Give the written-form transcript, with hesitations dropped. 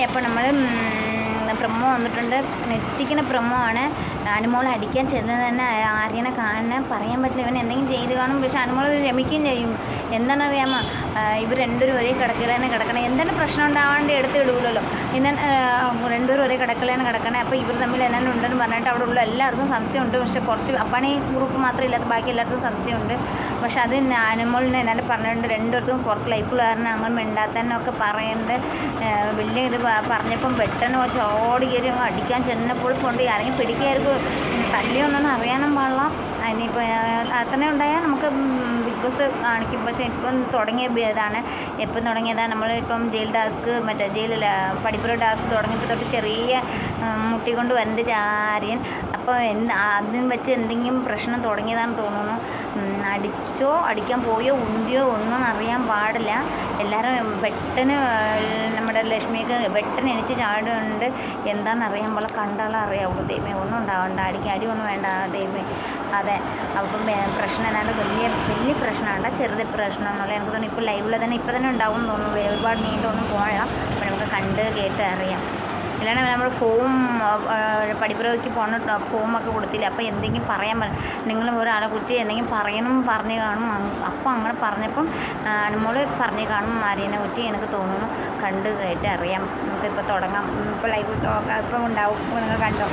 അപ്പോൾ നമ്മൾ പ്രൊമോ വന്നിട്ടുണ്ട്. നെറ്റിക്കുന്ന പ്രൊമോ ആണ്. അനുമോളെ അടിക്കാൻ ചെന്നത് തന്നെ ആര്യനെ കാണാൻ പറയാൻ പറ്റില്ല. ഇവൻ എന്തെങ്കിലും ചെയ്ത് കാണും. പക്ഷെ അനുമോൾ ക്ഷമിക്കുകയും ചെയ്യും. എന്താണെന്നറിയാമോ, ഇവർ രണ്ടുപേരും ഒരേ കിടക്കയിൽ തന്നെ കിടക്കണം. എന്തെങ്കിലും പ്രശ്നം ഉണ്ടാവാണ്ട് എടുത്ത് ഇടുമല്ലോ. ഇന്ന് രണ്ടുപേരും ഒരേ കിടക്കയിൽ തന്നെ കിടക്കണേ. അപ്പോൾ ഇവർ തമ്മിൽ എന്നാലും ഉണ്ടെന്ന് പറഞ്ഞിട്ട് അവിടെ ഉള്ള എല്ലായിടത്തും സംശയമുണ്ട്. പക്ഷെ കുറച്ച് അപ്പാണി ഗ്രൂപ്പ് മാത്രമേ ഇല്ലാത്ത ബാക്കി എല്ലായിടത്തും സംശയമുണ്ട്. പക്ഷെ അത് അനുമോളിനെ എന്നാലും പറഞ്ഞിട്ടുണ്ട്. രണ്ടുപേർക്കും കുറച്ച് ലൈഫുള്ള കാരണം അങ്ങനെ മിണ്ടാത്തന്നൊക്കെ പറയുന്നുണ്ട്. വലിയ ഇത് പറഞ്ഞപ്പം പെട്ടെന്ന് ചോടി കയറി അങ്ങ് അടിക്കാൻ ചെന്നപ്പോൾ കൊണ്ട് ആരെങ്കിലും പിടിക്കായിരിക്കും. തല്ലിയൊന്നും അറിയാനും പാടില്ല. ഇനിയിപ്പോൾ അത്രേ ഉണ്ടായാൽ നമുക്ക് ബിഗ് ബോസ് കാണിക്കും. പക്ഷേ ഇപ്പം തുടങ്ങിയ ഇതാണ്. എപ്പം തുടങ്ങിയതാണ് നമ്മളിപ്പം ജയിൽ ടാസ്ക് മറ്റേ ജയിലിൽ പഠിപ്പുര ടാസ്ക് തുടങ്ങിയപ്പോൾ തൊട്ട് ചെറിയ മുട്ടിക്കൊണ്ട് വരുന്നുണ്ട് ആര്യൻ. അപ്പോൾ അതിന് വെച്ച് എന്തെങ്കിലും പ്രശ്നം തുടങ്ങിയതാണെന്ന് തോന്നുന്നു. അടിച്ചോ അടിക്കാൻ പോയോ ഉന്തിയോ ഒന്നും അറിയാൻ പാടില്ല. എല്ലാവരും പെട്ടെന്ന് നമ്മുടെ ലക്ഷ്മിക്ക് പെട്ടെന്ന് എണിച്ച് ചാടുന്നുണ്ട്. എന്താണെന്നറിയാൻ പോലെ കണ്ടാലും അറിയാവുള്ളൂ. ദൈവമേ ഒന്നും ഉണ്ടാവണ്ട, അടി ഒന്നും വേണ്ട ദൈവമേ. അതെ, അപ്പം പ്രശ്നം എന്നാലും വലിയ പ്രശ്നമാണ്, ചെറുത് പ്രശ്നം എന്നുള്ള എനിക്ക് തോന്നുന്നു. ഇപ്പോൾ ലൈവിൽ തന്നെ ഇപ്പം തന്നെ ഉണ്ടാവും എന്ന് തോന്നുന്നു. ഒരുപാട് നീണ്ടൊന്നും പോയാൽ അപ്പോൾ നമുക്ക് കണ്ട് കേട്ട് അറിയാം. ഇല്ലാണ്ട് നമ്മൾ ഫോം പഠിപ്പുരയ്ക്ക് പോകുന്ന ഫോമൊക്കെ കൊടുത്തില്ല. അപ്പോൾ എന്തെങ്കിലും പറയാൻ നിങ്ങൾ ഒരാളെ കുറിച്ച് എന്തെങ്കിലും പറഞ്ഞു കാണും. അപ്പം അങ്ങനെ പറഞ്ഞപ്പം അനുമോൾ പറഞ്ഞു കാണും ആര്യനെ കുറിച്ച് എനിക്ക് തോന്നുന്നു. കണ്ട് കേട്ട് അറിയാം. നമുക്കിപ്പോൾ തുടങ്ങാം. ഇപ്പോൾ ലൈവ് ഇപ്പം ഉണ്ടാവും. നിങ്ങൾ കണ്ടോ?